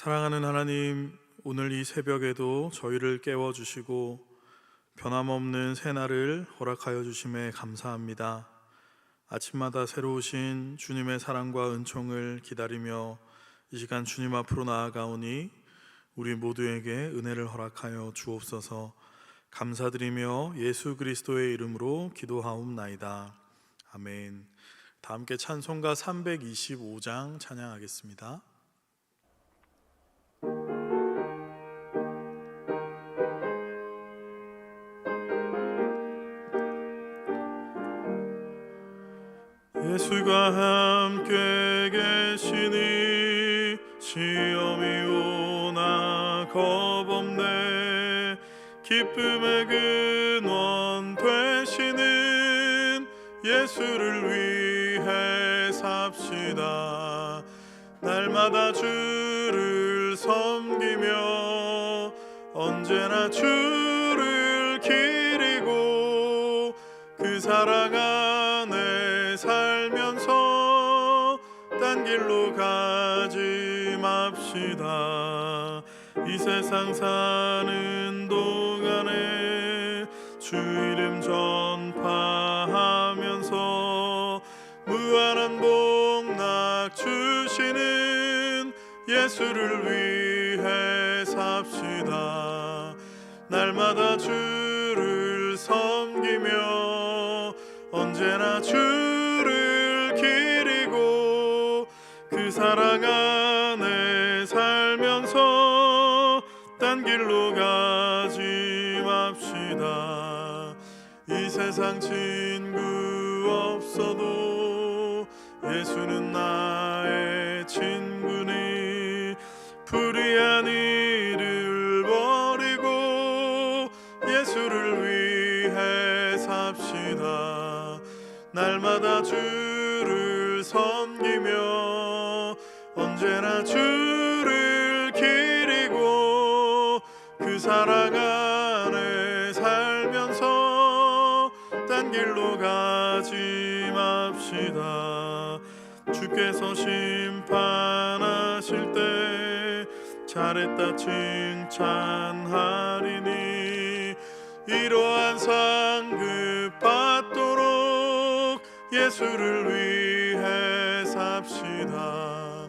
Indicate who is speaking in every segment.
Speaker 1: 사랑하는 하나님, 오늘 이 새벽에도 저희를 깨워주시고 변함없는 새날을 허락하여 주심에 감사합니다. 아침마다 새로우신 주님의 사랑과 은총을 기다리며 이 시간 주님 앞으로 나아가오니 우리 모두에게 은혜를 허락하여 주옵소서. 감사드리며 예수 그리스도의 이름으로 기도하옵나이다. 아멘. 다 함께 찬송가 325장 찬양하겠습니다. 예수가 함께 계시니 시험이 오나 겁없네. 기쁨의 근원 되시는 예수를 위해 삽시다. 날마다 주를 섬기며 언제나 주를 기리고 그 사랑 안에 살면서 딴 길로 가지 맙시다. 이 세상 사는 동안에 주 이름 전파하면서 무한한 복락 주시는 예수를 위해 삽시다. 날마다 주를 섬기며 언제나 주를 기리고 그 사랑 안에 살면서 딴 길로 가지 맙시다. 이 세상 친구 없어도 예수는 나의 친구니 불의한 일을 버리고 예수를 위해 삽시다. 날마다 주를 섬기며 언제나 주를 기리고 그 사랑 안에 살면서 딴 길로 가지 맙시다. 주께서 심판하실 때 잘했다 칭찬하리니 이러한 상급 받도록 예수를 위해 삽시다.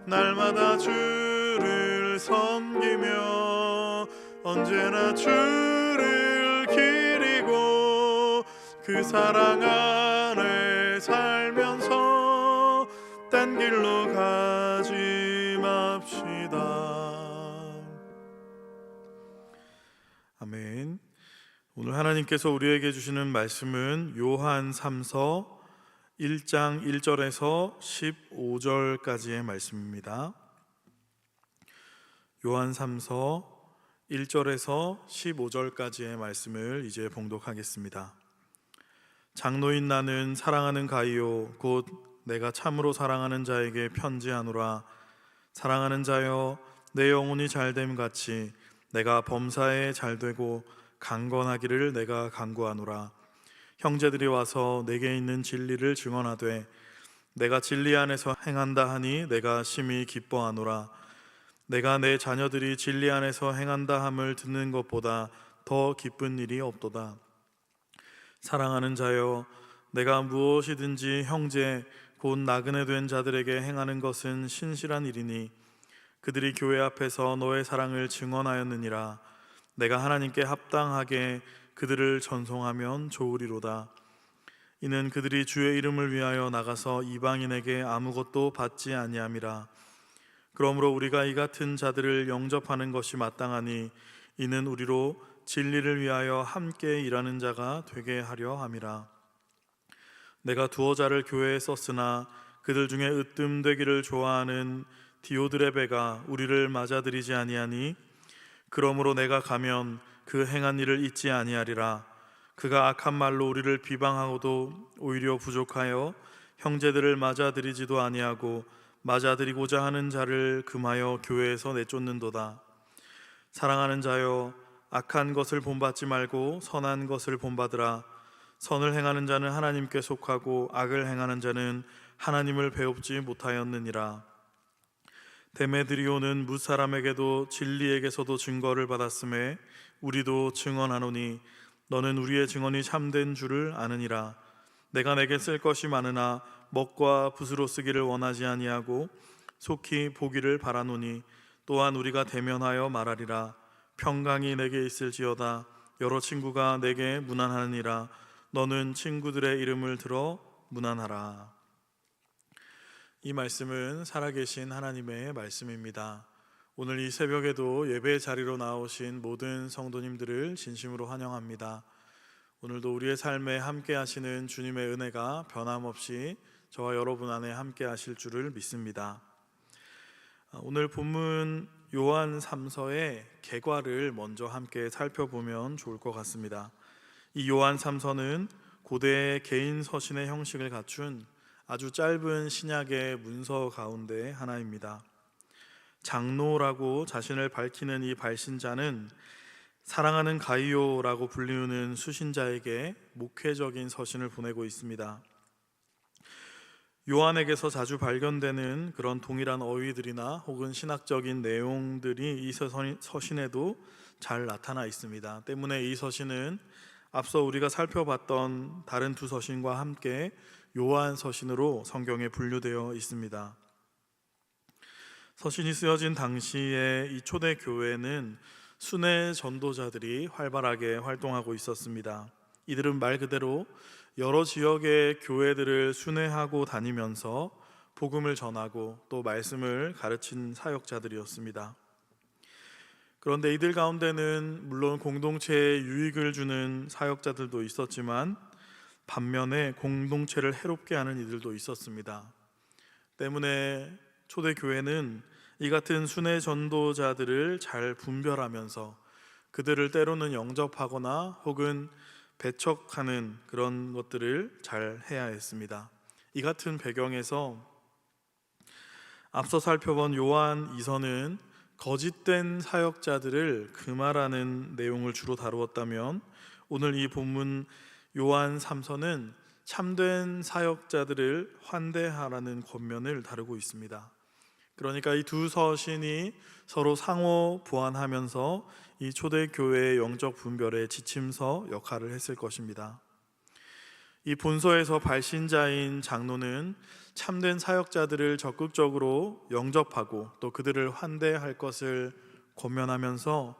Speaker 1: 날마다 주를 섬기며 언제나 주를 기리고 그 사랑 안에 살면서 딴 길로 가지 맙시다. 아멘. 오늘 하나님께서 우리에게 주시는 말씀은 요한 3서 1장 1절에서 15절까지의 말씀입니다. 요한 3서 1절에서 15절까지의 말씀을 이제 봉독하겠습니다. 장로인 나는 사랑하는 가이오 곧 내가 참으로 사랑하는 자에게 편지하노라. 사랑하는 자여, 내 영혼이 잘됨 같이 내가 범사에 잘되고 강건하기를 내가 간구하노라. 형제들이 와서 내게 있는 진리를 증언하되 내가 진리 안에서 행한다 하니 내가 심히 기뻐하노라. 내가 내 자녀들이 진리 안에서 행한다 함을 듣는 것보다 더 기쁜 일이 없도다. 사랑하는 자여, 내가 무엇이든지 형제 곧 나그네 된 자들에게 행하는 것은 신실한 일이니 그들이 교회 앞에서 너의 사랑을 증언하였느니라. 내가 하나님께 합당하게 그들을 전송하면 좋으리로다. 이는 그들이 주의 이름을 위하여 나가서 이방인에게 아무것도 받지 아니함이라. 그러므로 우리가 이 같은 자들을 영접하는 것이 마땅하니 이는 우리로 진리를 위하여 함께 일하는 자가 되게 하려 함이라. 내가 두어 자를 교회에 썼으나 그들 중에 으뜸되기를 좋아하는 디오드레베가 우리를 맞아들이지 아니하니 그러므로 내가 가면 그 행한 일을 잊지 아니하리라. 그가 악한 말로 우리를 비방하고도 오히려 부족하여 형제들을 맞아들이지도 아니하고 맞아들이고자 하는 자를 금하여 교회에서 내쫓는도다. 사랑하는 자여, 악한 것을 본받지 말고 선한 것을 본받으라. 선을 행하는 자는 하나님께 속하고 악을 행하는 자는 하나님을 배웁지 못하였느니라. 데메드리오는 뭇사람에게도 진리에게서도 증거를 받았음에 우리도 증언하노니 너는 우리의 증언이 참된 줄을 아느니라. 내가 내게 쓸 것이 많으나 먹과 붓으로 쓰기를 원하지 아니하고 속히 보기를 바라노니 또한 우리가 대면하여 말하리라. 평강이 내게 있을지어다. 여러 친구가 내게 문안하느니라. 너는 친구들의 이름을 들어 문안하라. 이 말씀은 살아계신 하나님의 말씀입니다. 오늘 이 새벽에도 예배 자리로 나오신 모든 성도님들을 진심으로 환영합니다. 오늘도 우리의 삶에 함께 하시는 주님의 은혜가 변함없이 저와 여러분 안에 함께 하실 줄을 믿습니다. 오늘 본문 요한 3서의 개괄을 먼저 함께 살펴보면 좋을 것 같습니다. 이 요한 3서는 고대의 개인 서신의 형식을 갖춘 아주 짧은 신약의 문서 가운데 하나입니다. 장로라고 자신을 밝히는 이 발신자는 사랑하는 가이오라고 불리우는 수신자에게 목회적인 서신을 보내고 있습니다. 요한에게서 자주 발견되는 그런 동일한 어휘들이나 혹은 신학적인 내용들이 이 서신에도 잘 나타나 있습니다. 때문에 이 서신은 앞서 우리가 살펴봤던 다른 두 서신과 함께 요한 서신으로 성경에 분류되어 있습니다. 서신이 쓰여진 당시에 이 초대 교회는 순회 전도자들이 활발하게 활동하고 있었습니다. 이들은 말 그대로 여러 지역의 교회들을 순회하고 다니면서 복음을 전하고 또 말씀을 가르친 사역자들이었습니다. 그런데 이들 가운데는 물론 공동체에 유익을 주는 사역자들도 있었지만 반면에 공동체를 해롭게 하는 이들도 있었습니다. 때문에 초대교회는 이 같은 순회 전도자들을 잘 분별하면서 그들을 때로는 영접하거나 혹은 배척하는 그런 것들을 잘 해야 했습니다. 이 같은 배경에서 앞서 살펴본 요한 2서는 거짓된 사역자들을 금하라는 내용을 주로 다루었다면 오늘 이 본문 요한 3서는 참된 사역자들을 환대하라는 권면을 다루고 있습니다. 그러니까 이 두 서신이 서로 상호 보완하면서 이 초대교회의 영적 분별의 지침서 역할을 했을 것입니다. 이 본서에서 발신자인 장로는 참된 사역자들을 적극적으로 영접하고 또 그들을 환대할 것을 권면하면서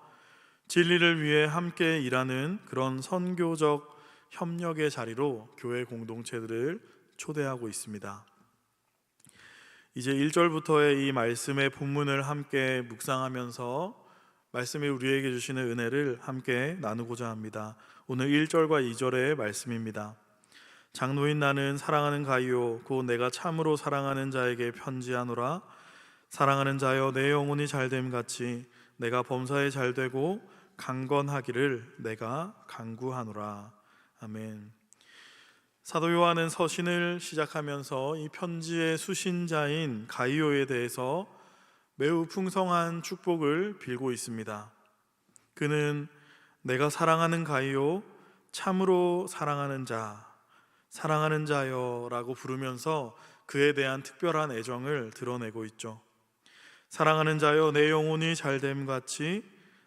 Speaker 1: 진리를 위해 함께 일하는 그런 선교적 협력의 자리로 교회 공동체들을 초대하고 있습니다. 이제 1절부터의 이 말씀의 본문을 함께 묵상하면서 말씀이 우리에게 주시는 은혜를 함께 나누고자 합니다. 오늘 1절과 2절의 말씀입니다. 장로인 나는 사랑하는 가이오 곧 내가 참으로 사랑하는 자에게 편지하노라. 사랑하는 자여 내 영혼이 잘됨 같이 내가 범사에 잘되고 강건하기를 내가 간구하노라. 아멘. 사도 요한은 서신을 시작하면서 이 편지의 수신자인 가이오에 대해서 매우 풍성한 축복을 빌고 있습니다. 그는 내가 사랑하는 가이오, 참으로 사랑하는 자, 사랑하는 자여 라고 부르면서 그에 대한 특별한 애정을 드러내고 있죠. 사랑하는 자여 내 영혼이 잘됨 같이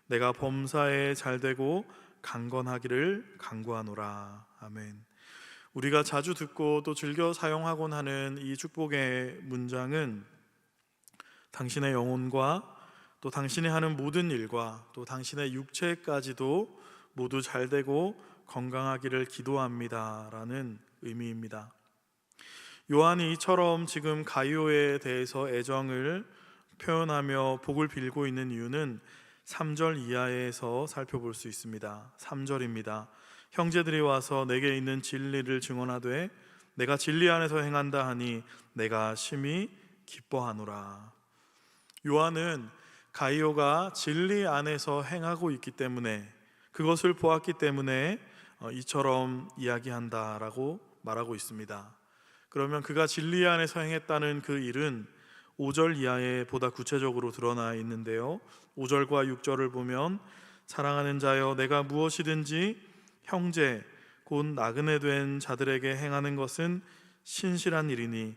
Speaker 1: 내가 범사에 잘되고 강건하기를 간구하노라. 아멘. 우리가 자주 듣고 또 즐겨 사용하곤 하는 이 축복의 문장은 당신의 영혼과 또 당신이 하는 모든 일과 또 당신의 육체까지도 모두 잘되고 건강하기를 기도합니다 라는 의미입니다. 요한이 이처럼 지금 가이오에 대해서 애정을 표현하며 복을 빌고 있는 이유는 3절 이하에서 살펴볼 수 있습니다. 3절입니다. 형제들이 와서 내게 있는 진리를 증언하되 내가 진리 안에서 행한다 하니 내가 심히 기뻐하노라. 요한은 가이오가 진리 안에서 행하고 있기 때문에 그것을 보았기 때문에 이처럼 이야기한다라고 말하고 있습니다. 그러면 그가 진리 안에서 행했다는 그 일은 5절 이하에 보다 구체적으로 드러나 있는데요. 5절과 6절을 보면 사랑하는 자여 내가 무엇이든지 형제 곧 나그네 된 자들에게 행하는 것은 신실한 일이니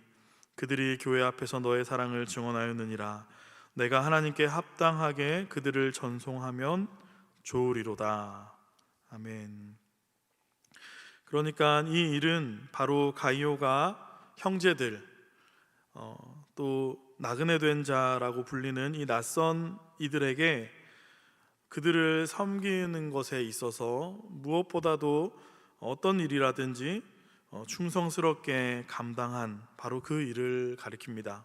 Speaker 1: 그들이 교회 앞에서 너의 사랑을 증언하였느니라. 내가 하나님께 합당하게 그들을 전송하면 좋으리로다. 아멘. 그러니까 이 일은 바로 가이오가 형제들, 또 나그네 된 자라고 불리는 이 낯선 이들에게 그들을 섬기는 것에 있어서 무엇보다도 어떤 일이라든지 충성스럽게 감당한 바로 그 일을 가리킵니다.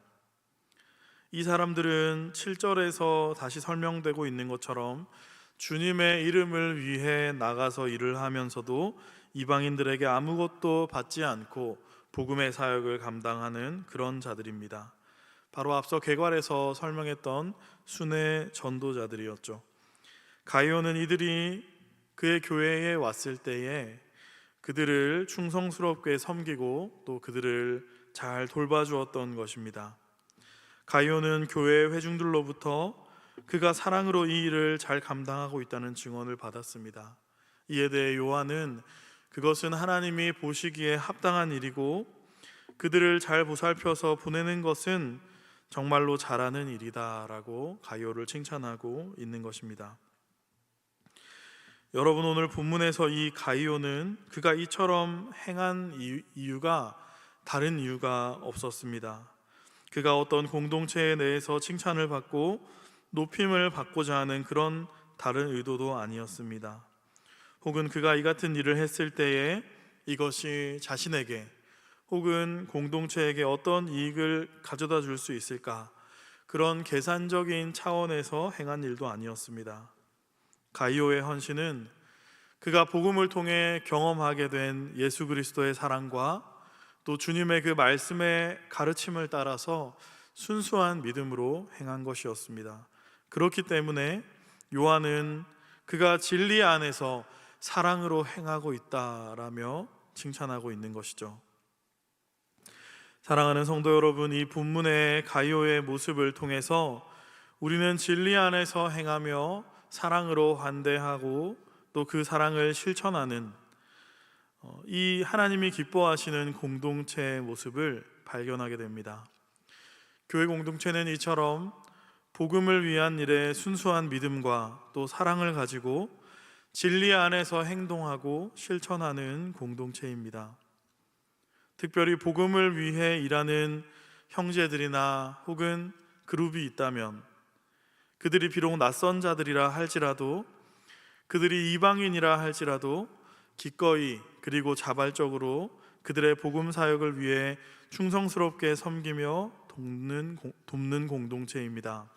Speaker 1: 이 사람들은 7절에서 다시 설명되고 있는 것처럼 주님의 이름을 위해 나가서 일을 하면서도 이방인들에게 아무것도 받지 않고 복음의 사역을 감당하는 그런 자들입니다. 바로 앞서 개괄에서 설명했던 순회 전도자들이었죠. 가이오는 이들이 그의 교회에 왔을 때에 그들을 충성스럽게 섬기고 또 그들을 잘 돌봐주었던 것입니다. 가이오는 교회 회중들로부터 그가 사랑으로 이 일을 잘 감당하고 있다는 증언을 받았습니다. 이에 대해 요한은 그것은 하나님이 보시기에 합당한 일이고 그들을 잘 보살펴서 보내는 것은 정말로 잘하는 일이다라고 가이오를 칭찬하고 있는 것입니다. 여러분, 오늘 본문에서 이 가이오는 그가 이처럼 행한 이유가 다른 이유가 없었습니다. 그가 어떤 공동체 내에서 칭찬을 받고 높임을 받고자 하는 그런 다른 의도도 아니었습니다. 혹은 그가 이 같은 일을 했을 때에 이것이 자신에게 혹은 공동체에게 어떤 이익을 가져다 줄 수 있을까, 그런 계산적인 차원에서 행한 일도 아니었습니다. 가이오의 헌신은 그가 복음을 통해 경험하게 된 예수 그리스도의 사랑과 또 주님의 그 말씀의 가르침을 따라서 순수한 믿음으로 행한 것이었습니다. 그렇기 때문에 요한은 그가 진리 안에서 사랑으로 행하고 있다라며 칭찬하고 있는 것이죠. 사랑하는 성도 여러분, 이 본문의 가이오의 모습을 통해서 우리는 진리 안에서 행하며 사랑으로 환대하고 또 그 사랑을 실천하는 이 하나님이 기뻐하시는 공동체의 모습을 발견하게 됩니다. 교회 공동체는 이처럼 복음을 위한 일에 순수한 믿음과 또 사랑을 가지고 진리 안에서 행동하고 실천하는 공동체입니다. 특별히 복음을 위해 일하는 형제들이나 혹은 그룹이 있다면 그들이 비록 낯선 자들이라 할지라도, 그들이 이방인이라 할지라도 기꺼이 그리고 자발적으로 그들의 복음 사역을 위해 충성스럽게 섬기며 돕는 공동체입니다.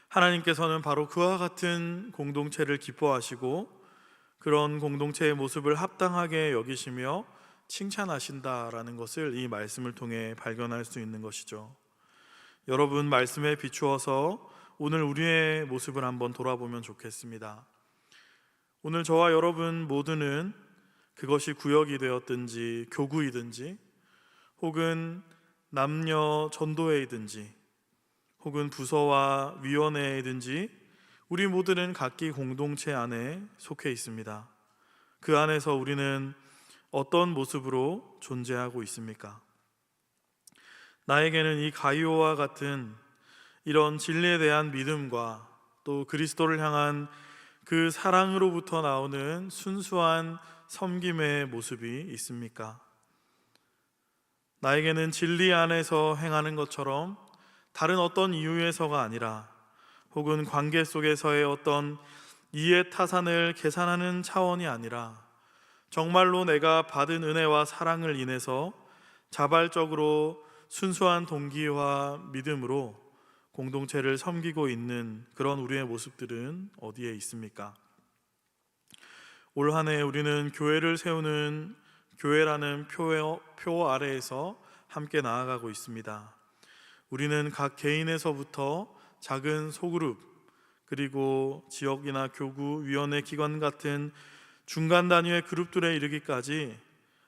Speaker 1: 하나님께서는 바로 그와 같은 공동체를 기뻐하시고 그런 공동체의 모습을 합당하게 여기시며 칭찬하신다라는 것을 이 말씀을 통해 발견할 수 있는 것이죠. 여러분, 말씀에 비추어서 오늘 우리의 모습을 한번 돌아보면 좋겠습니다. 오늘 저와 여러분 모두는 그것이 구역이 되었든지 교구이든지 혹은 남녀 전도회이든지 혹은 부서와 위원회이든지 우리 모두는 각기 공동체 안에 속해 있습니다. 그 안에서 우리는 어떤 모습으로 존재하고 있습니까? 나에게는 이 가이오와 같은 이런 진리에 대한 믿음과 또 그리스도를 향한 그 사랑으로부터 나오는 순수한 섬김의 모습이 있습니까? 나에게는 진리 안에서 행하는 것처럼 다른 어떤 이유에서가 아니라 혹은 관계 속에서의 어떤 이해 타산을 계산하는 차원이 아니라 정말로 내가 받은 은혜와 사랑을 인해서 자발적으로 순수한 동기와 믿음으로 공동체를 섬기고 있는 그런 우리의 모습들은 어디에 있습니까? 올 한 해 우리는 교회를 세우는 교회라는 표 아래에서 함께 나아가고 있습니다. 우리는 각 개인에서부터 작은 소그룹, 그리고 지역이나 교구, 위원회, 기관 같은 중간 단위의 그룹들에 이르기까지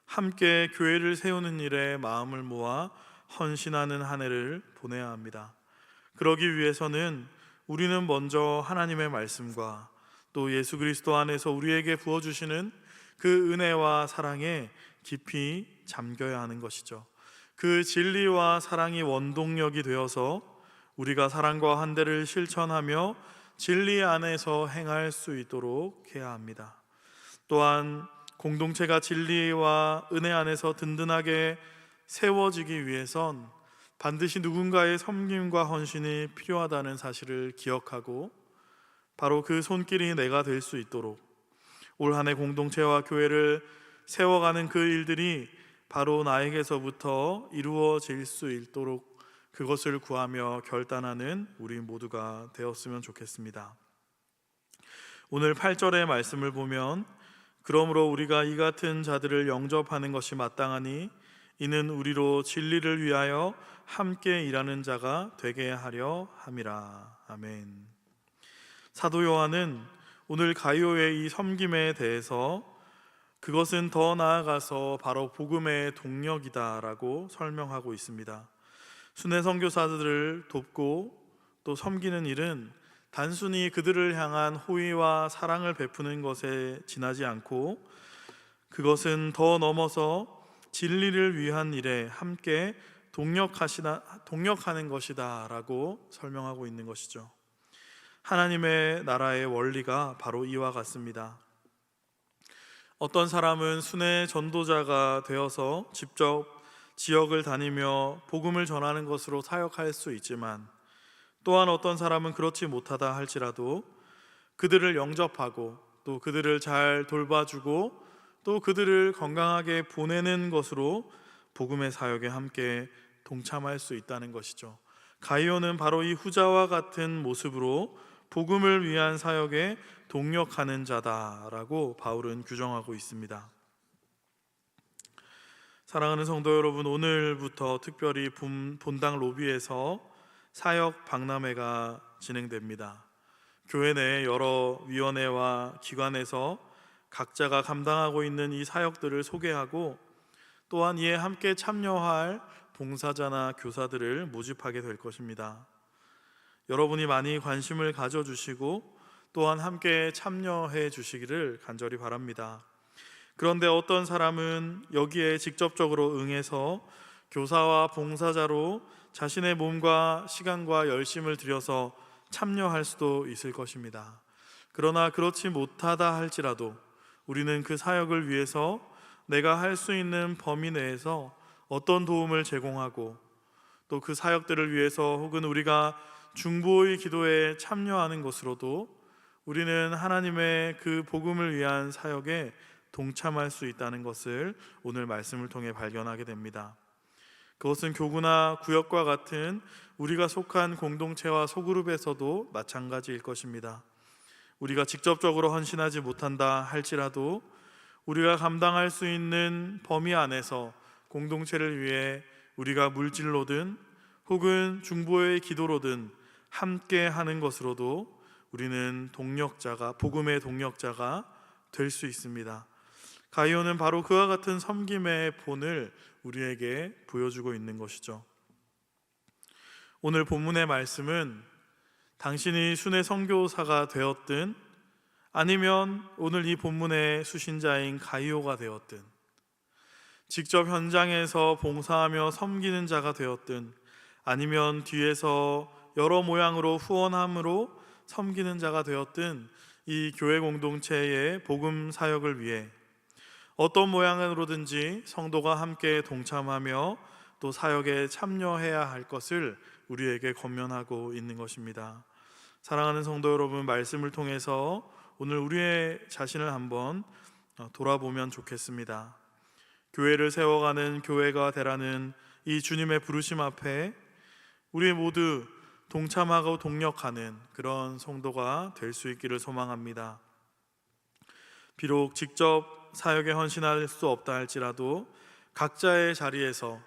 Speaker 1: 함께 교회를 세우는 일에 마음을 모아 헌신하는 한 해를 보내야 합니다. 그러기 위해서는 우리는 먼저 하나님의 말씀과 또 예수 그리스도 안에서 우리에게 부어주시는 그 은혜와 사랑에 깊이 잠겨야 하는 것이죠. 그 진리와 사랑이 원동력이 되어서 우리가 사랑과 환대를 실천하며 진리 안에서 행할 수 있도록 해야 합니다. 또한 공동체가 진리와 은혜 안에서 든든하게 세워지기 위해선 반드시 누군가의 섬김과 헌신이 필요하다는 사실을 기억하고 바로 그 손길이 내가 될 수 있도록 올 한 해 공동체와 교회를 세워가는 그 일들이 바로 나에게서부터 이루어질 수 있도록 그것을 구하며 결단하는 우리 모두가 되었으면 좋겠습니다. 오늘 8절의 말씀을 보면 그러므로 우리가 이 같은 자들을 영접하는 것이 마땅하니 이는 우리로 진리를 위하여 함께 일하는 자가 되게 하려 함이라. 아멘. 사도 요한은 오늘 가이오의 이 섬김에 대해서 그것은 더 나아가서 바로 복음의 동력이다라고 설명하고 있습니다. 순회 선교사들을 돕고 또 섬기는 일은 단순히 그들을 향한 호의와 사랑을 베푸는 것에 지나지 않고 그것은 더 넘어서 진리를 위한 일에 함께 동력하는 것이다 라고 설명하고 있는 것이죠. 하나님의 나라의 원리가 바로 이와 같습니다. 어떤 사람은 순회 전도자가 되어서 직접 지역을 다니며 복음을 전하는 것으로 사역할 수 있지만 또한 어떤 사람은 그렇지 못하다 할지라도 그들을 영접하고 또 그들을 잘 돌봐주고 또 그들을 건강하게 보내는 것으로 복음의 사역에 함께 동참할 수 있다는 것이죠. 가이오는 바로 이 후자와 같은 모습으로 복음을 위한 사역에 동력하는 자다라고 바울은 규정하고 있습니다. 사랑하는 성도 여러분, 오늘부터 특별히 본당 로비에서 사역 박람회가 진행됩니다. 교회 내 여러 위원회와 기관에서 각자가 감당하고 있는 이 사역들을 소개하고 또한 이에 함께 참여할 봉사자나 교사들을 모집하게 될 것입니다. 여러분이 많이 관심을 가져주시고 또한 함께 참여해 주시기를 간절히 바랍니다. 그런데 어떤 사람은 여기에 직접적으로 응해서 교사와 봉사자로 자신의 몸과 시간과 열심을 들여서 참여할 수도 있을 것입니다. 그러나 그렇지 못하다 할지라도 우리는 그 사역을 위해서 내가 할 수 있는 범위 내에서 어떤 도움을 제공하고 또 그 사역들을 위해서 혹은 우리가 중보의 기도에 참여하는 것으로도 우리는 하나님의 그 복음을 위한 사역에 동참할 수 있다는 것을 오늘 말씀을 통해 발견하게 됩니다. 그것은 교구나 구역과 같은 우리가 속한 공동체와 소그룹에서도 마찬가지일 것입니다. 우리가 직접적으로 헌신하지 못한다 할지라도 우리가 감당할 수 있는 범위 안에서 공동체를 위해 우리가 물질로든 혹은 중보의 기도로든 함께 하는 것으로도 우리는 복음의 동력자가 될 수 있습니다. 가이오는 바로 그와 같은 섬김의 본을 우리에게 보여주고 있는 것이죠. 오늘 본문의 말씀은 당신이 순회 선교사가 되었든 아니면 오늘 이 본문의 수신자인 가이오가 되었든 직접 현장에서 봉사하며 섬기는 자가 되었든 아니면 뒤에서 여러 모양으로 후원함으로 섬기는 자가 되었든 이 교회 공동체의 복음 사역을 위해 어떤 모양으로든지 성도가 함께 동참하며 또 사역에 참여해야 할 것을 우리에게 권면하고 있는 것입니다. 사랑하는 성도 여러분, 말씀을 통해서 오늘 우리의 자신을 한번 돌아보면 좋겠습니다. 교회를 세워가는 교회가 되라는 이 주님의 부르심 앞에 우리 모두 동참하고 동력하는 그런 성도가 될 수 있기를 소망합니다. 비록 직접 사역에 헌신할 수 없다 할지라도 각자의 자리에서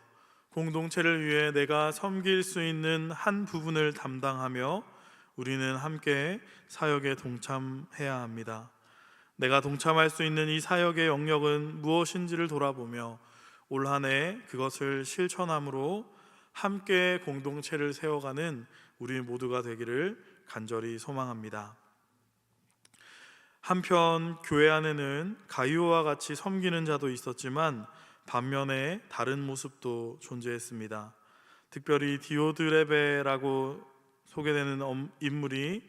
Speaker 1: 공동체를 위해 내가 섬길 수 있는 한 부분을 담당하며 우리는 함께 사역에 동참해야 합니다. 내가 동참할 수 있는 이 사역의 영역은 무엇인지를 돌아보며 올 한 해 그것을 실천함으로 함께 공동체를 세워가는 우리 모두가 되기를 간절히 소망합니다. 한편 교회 안에는 가이오와 같이 섬기는 자도 있었지만 반면에 다른 모습도 존재했습니다. 특별히 디오드레베라고 소개되는 인물이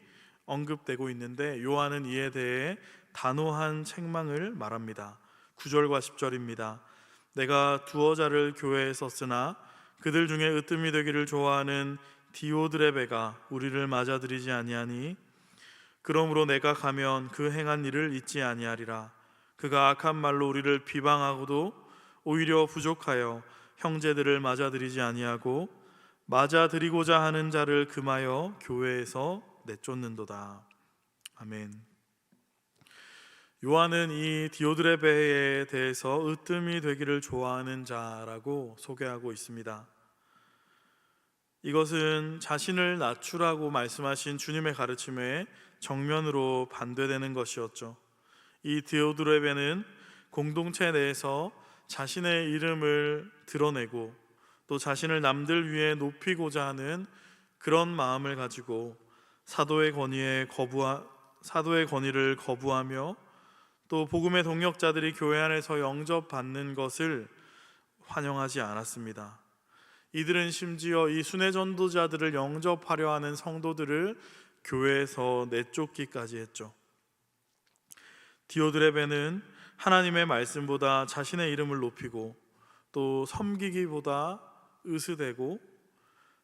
Speaker 1: 언급되고 있는데 요한은 이에 대해 단호한 책망을 말합니다. 9절과 10절입니다. 내가 두어 자를 교회에 썼으나 그들 중에 으뜸이 되기를 좋아하는 디오드레베가 우리를 맞아들이지 아니하니 그러므로 내가 가면 그 행한 일을 잊지 아니하리라. 그가 악한 말로 우리를 비방하고도 오히려 부족하여 형제들을 맞아들이지 아니하고 맞아들이고자 하는 자를 금하여 교회에서 내쫓는도다. 아멘. 요한은 이 디오드레베에 대해서 으뜸이 되기를 좋아하는 자라고 소개하고 있습니다. 이것은 자신을 낮추라고 말씀하신 주님의 가르침에 정면으로 반대되는 것이었죠. 이 디오드레베는 공동체 내에서 자신의 이름을 드러내고 또 자신을 남들 위해 높이고자 하는 그런 마음을 가지고 사도의 권위를 거부하며 또 복음의 동역자들이 교회 안에서 영접받는 것을 환영하지 않았습니다. 이들은 심지어 이 순회 전도자들을 영접하려 하는 성도들을 교회에서 내쫓기까지 했죠. 디오드레베는 하나님의 말씀보다 자신의 이름을 높이고 또 섬기기보다 으스대고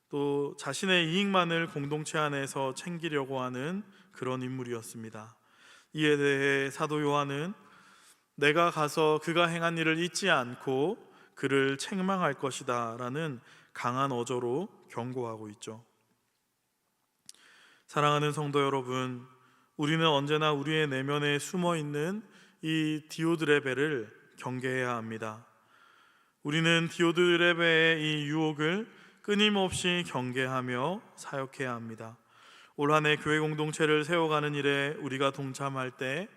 Speaker 1: 또 자신의 이익만을 공동체 안에서 챙기려고 하는 그런 인물이었습니다. 이에 대해 사도 요한은 내가 가서 그가 행한 일을 잊지 않고 그를 책망할 것이다 라는 강한 어조로 경고하고 있죠. 사랑하는 성도 여러분, 우리는 언제나 우리의 내면에 숨어있는 이 디오드레베를 경계해야 합니다. 우리는 디오드레베의 이 유혹을 끊임없이 경계하며 사역해야 합니다. 올 한 해 교회 공동체를 세워가는 일에 우리가 동참할 때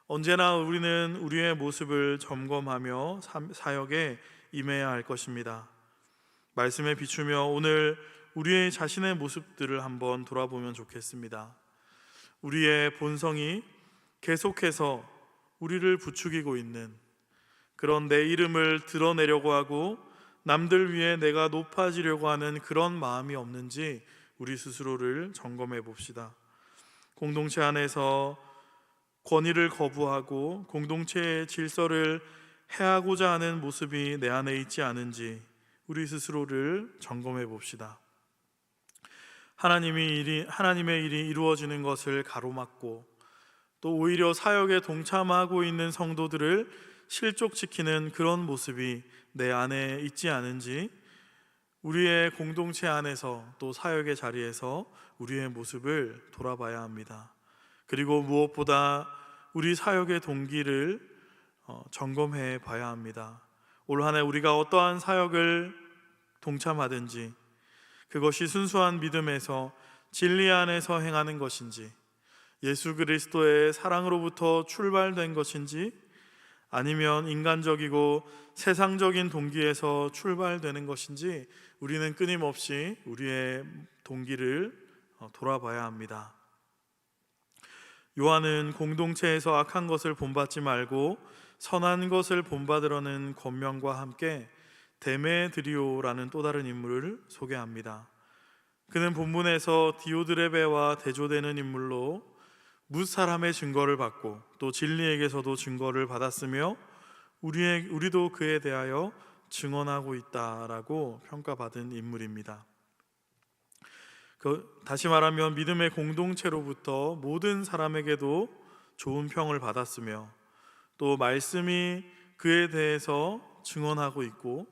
Speaker 1: 언제나 우리는 우리의 모습을 점검하며 사역에 임해야 할 것입니다. 말씀에 비추며 오늘 우리의 자신의 모습들을 한번 돌아보면 좋겠습니다. 우리의 본성이 계속해서 우리를 부추기고 있는 그런 내 이름을 드러내려고 하고 남들 위해 내가 높아지려고 하는 그런 마음이 없는지 우리 스스로를 점검해 봅시다. 공동체 안에서 권위를 거부하고 공동체의 질서를 해하고자 하는 모습이 내 안에 있지 않은지 우리 스스로를 점검해 봅시다. 하나님의 일이 이루어지는 것을 가로막고 또 오히려 사역에 동참하고 있는 성도들을 실족시키는 그런 모습이 내 안에 있지 않은지 우리의 공동체 안에서 또 사역의 자리에서 우리의 모습을 돌아봐야 합니다. 그리고 무엇보다 우리 사역의 동기를 점검해 봐야 합니다. 올 한 해 우리가 어떠한 사역을 동참하든지 그것이 순수한 믿음에서 진리 안에서 행하는 것인지 예수 그리스도의 사랑으로부터 출발된 것인지 아니면 인간적이고 세상적인 동기에서 출발되는 것인지 우리는 끊임없이 우리의 동기를 돌아봐야 합니다. 요한은 공동체에서 악한 것을 본받지 말고 선한 것을 본받으라는 권면과 함께 데메드리오라는 또 다른 인물을 소개합니다. 그는 본문에서 디오드레베와 대조되는 인물로 뭇사람의 증거를 받고 또 진리에게서도 증거를 받았으며 우리도 그에 대하여 증언하고 있다라고 평가받은 인물입니다. 다시 말하면 믿음의 공동체로부터 모든 사람에게도 좋은 평을 받았으며 또 말씀이 그에 대해서 증언하고 있고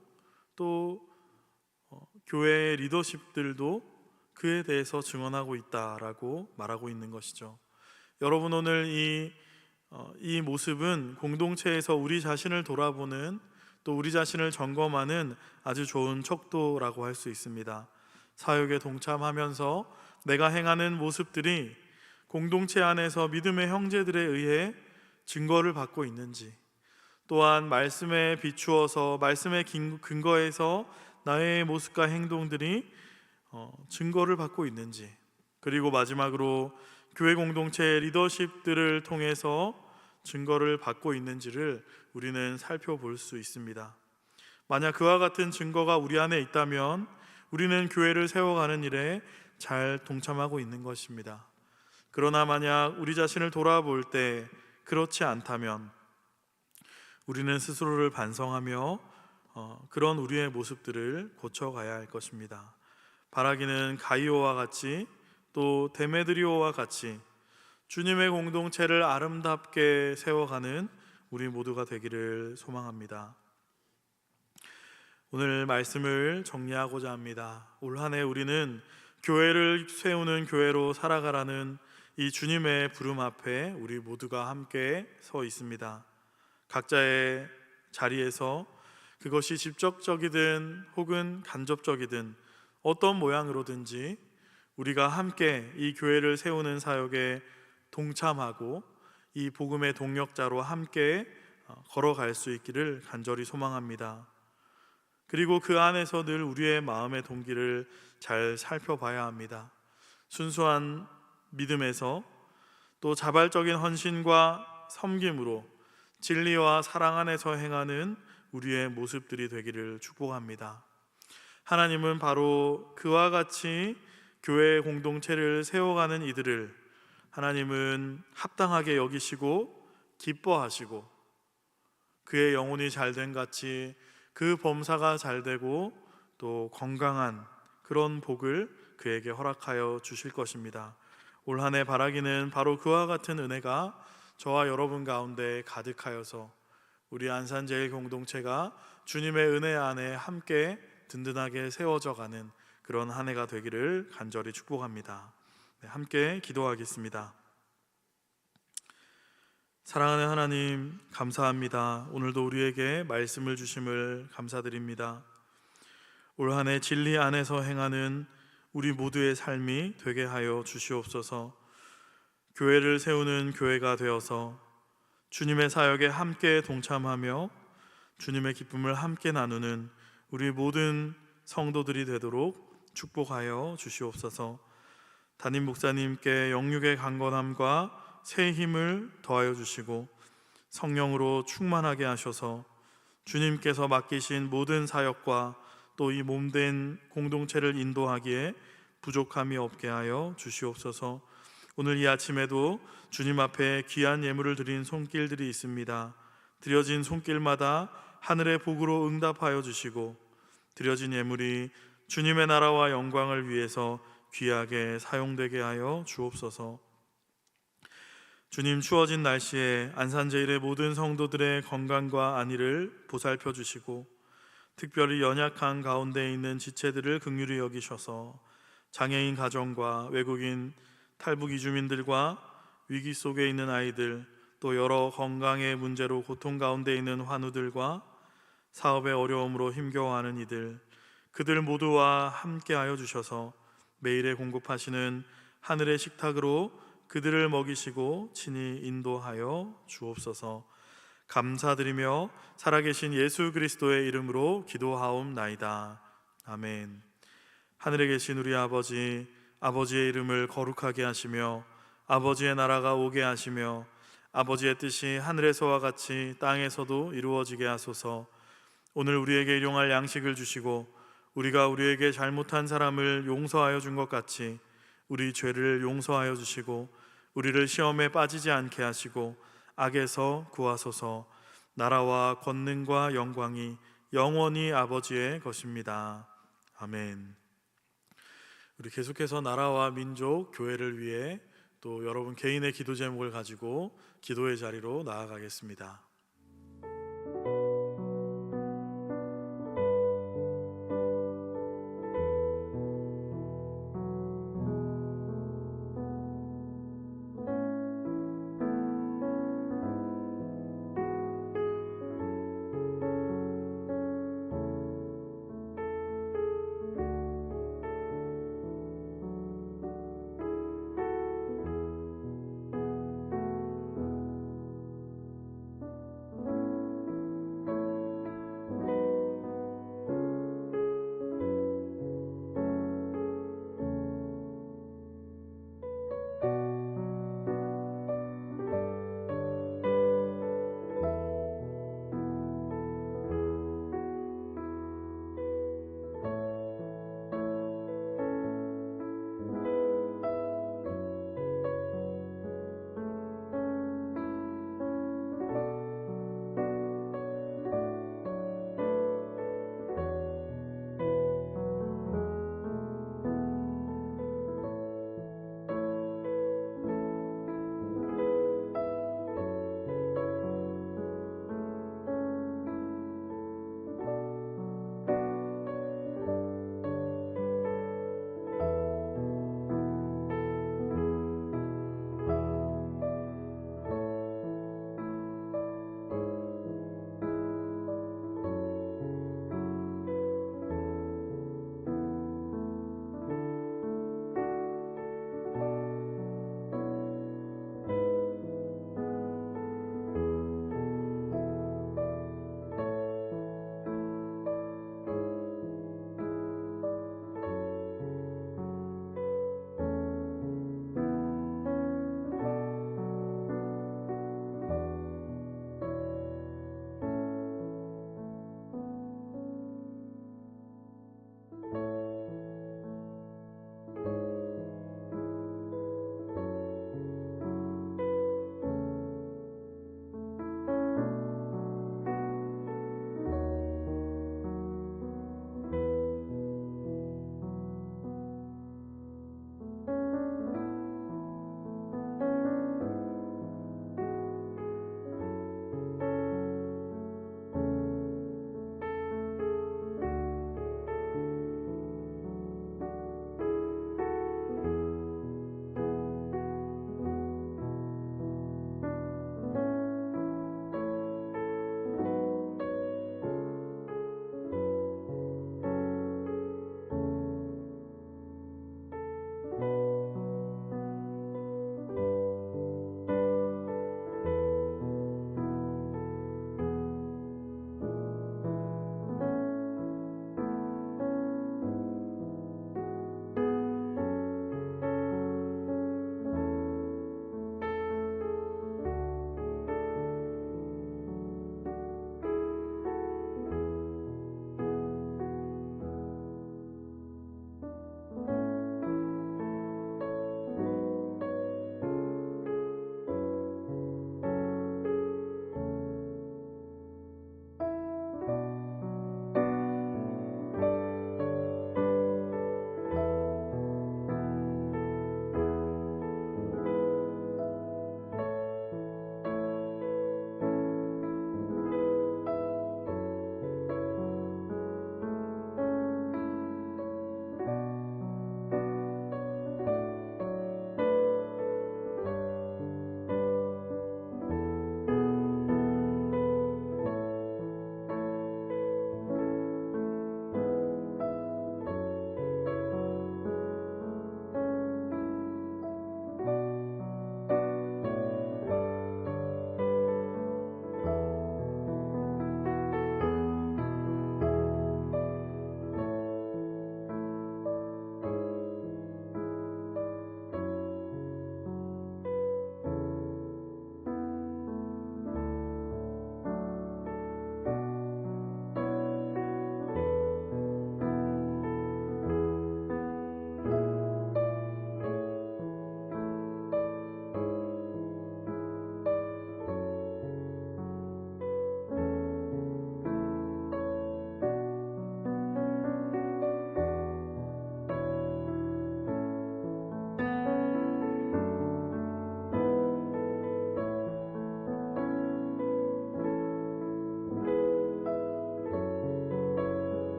Speaker 1: 또 교회의 리더십들도 그에 대해서 증언하고 있다라고 말하고 있는 것이죠. 여러분, 오늘 이 모습은 공동체에서 우리 자신을 돌아보는 또 우리 자신을 점검하는 아주 좋은 척도라고 할 수 있습니다. 사역에 동참하면서 내가 행하는 모습들이 공동체 안에서 믿음의 형제들에 의해 증거를 받고 있는지, 또한 말씀에 비추어서 말씀의 근거에서 나의 모습과 행동들이 증거를 받고 있는지, 그리고 마지막으로 교회 공동체의 리더십들을 통해서 증거를 받고 있는지를 우리는 살펴볼 수 있습니다. 만약 그와 같은 증거가 우리 안에 있다면 우리는 교회를 세워가는 일에 잘 동참하고 있는 것입니다. 그러나 만약 우리 자신을 돌아볼 때 그렇지 않다면 우리는 스스로를 반성하며 그런 우리의 모습들을 고쳐가야 할 것입니다. 바라기는 가이오와 같이 또 데메드리오와 같이 주님의 공동체를 아름답게 세워가는 우리 모두가 되기를 소망합니다. 오늘 말씀을 정리하고자 합니다. 올 한 해 우리는 교회를 세우는 교회로 살아가라는 이 주님의 부름 앞에 우리 모두가 함께 서 있습니다. 각자의 자리에서 그것이 직접적이든 혹은 간접적이든 어떤 모양으로든지 우리가 함께 이 교회를 세우는 사역에 동참하고 이 복음의 동력자로 함께 걸어갈 수 있기를 간절히 소망합니다. 그리고 그 안에서 늘 우리의 마음의 동기를 잘 살펴봐야 합니다. 순수한 믿음에서 또 자발적인 헌신과 섬김으로 진리와 사랑 안에서 행하는 우리의 모습들이 되기를 축복합니다. 하나님은 바로 그와 같이 교회의 공동체를 세워가는 이들을 하나님은 합당하게 여기시고 기뻐하시고 그의 영혼이 잘된 같이 그 범사가 잘되고 또 건강한 그런 복을 그에게 허락하여 주실 것입니다. 올 한 해 바라기는 바로 그와 같은 은혜가 저와 여러분 가운데 가득하여서 우리 안산제일 공동체가 주님의 은혜 안에 함께 든든하게 세워져 가는 그런 한 해가 되기를 간절히 축복합니다. 함께 기도하겠습니다. 사랑하는 하나님, 감사합니다. 오늘도 우리에게 말씀을 주심을 감사드립니다. 올 한 해 진리 안에서 행하는 우리 모두의 삶이 되게 하여 주시옵소서. 교회를 세우는 교회가 되어서 주님의 사역에 함께 동참하며 주님의 기쁨을 함께 나누는 우리 모든 성도들이 되도록 축복하여 주시옵소서. 담임 목사님께 영육의 강건함과 새 힘을 더하여 주시고 성령으로 충만하게 하셔서 주님께서 맡기신 모든 사역과 또 이 몸된 공동체를 인도하기에 부족함이 없게 하여 주시옵소서. 오늘 이 아침에도 주님 앞에 귀한 예물을 드린 손길들이 있습니다. 드려진 손길마다 하늘의 복으로 응답하여 주시고 드려진 예물이 주님의 나라와 영광을 위해서 귀하게 사용되게 하여 주옵소서. 주님, 추워진 날씨에 안산제일의 모든 성도들의 건강과 안위를 보살펴 주시고 특별히 연약한 가운데 있는 지체들을 긍휼히 여기셔서 장애인 가정과 외국인 탈북 이주민들과 위기 속에 있는 아이들, 또 여러 건강의 문제로 고통 가운데 있는 환우들과 사업의 어려움으로 힘겨워하는 이들, 그들 모두와 함께하여 주셔서 매일에 공급하시는 하늘의 식탁으로 그들을 먹이시고 친히 인도하여 주옵소서. 감사드리며 살아계신 예수 그리스도의 이름으로 기도하옵나이다. 아멘. 하늘에 계신 우리 아버지, 아버지의 이름을 거룩하게 하시며 아버지의 나라가 오게 하시며 아버지의 뜻이 하늘에서와 같이 땅에서도 이루어지게 하소서. 오늘 우리에게 일용할 양식을 주시고 우리가 우리에게 잘못한 사람을 용서하여 준 것 같이 우리 죄를 용서하여 주시고 우리를 시험에 빠지지 않게 하시고 악에서 구하소서. 나라와 권능과 영광이 영원히 아버지의 것입니다. 아멘. 우리 계속해서 나라와 민족, 교회를 위해 또 여러분 개인의 기도 제목을 가지고 기도의 자리로 나아가겠습니다.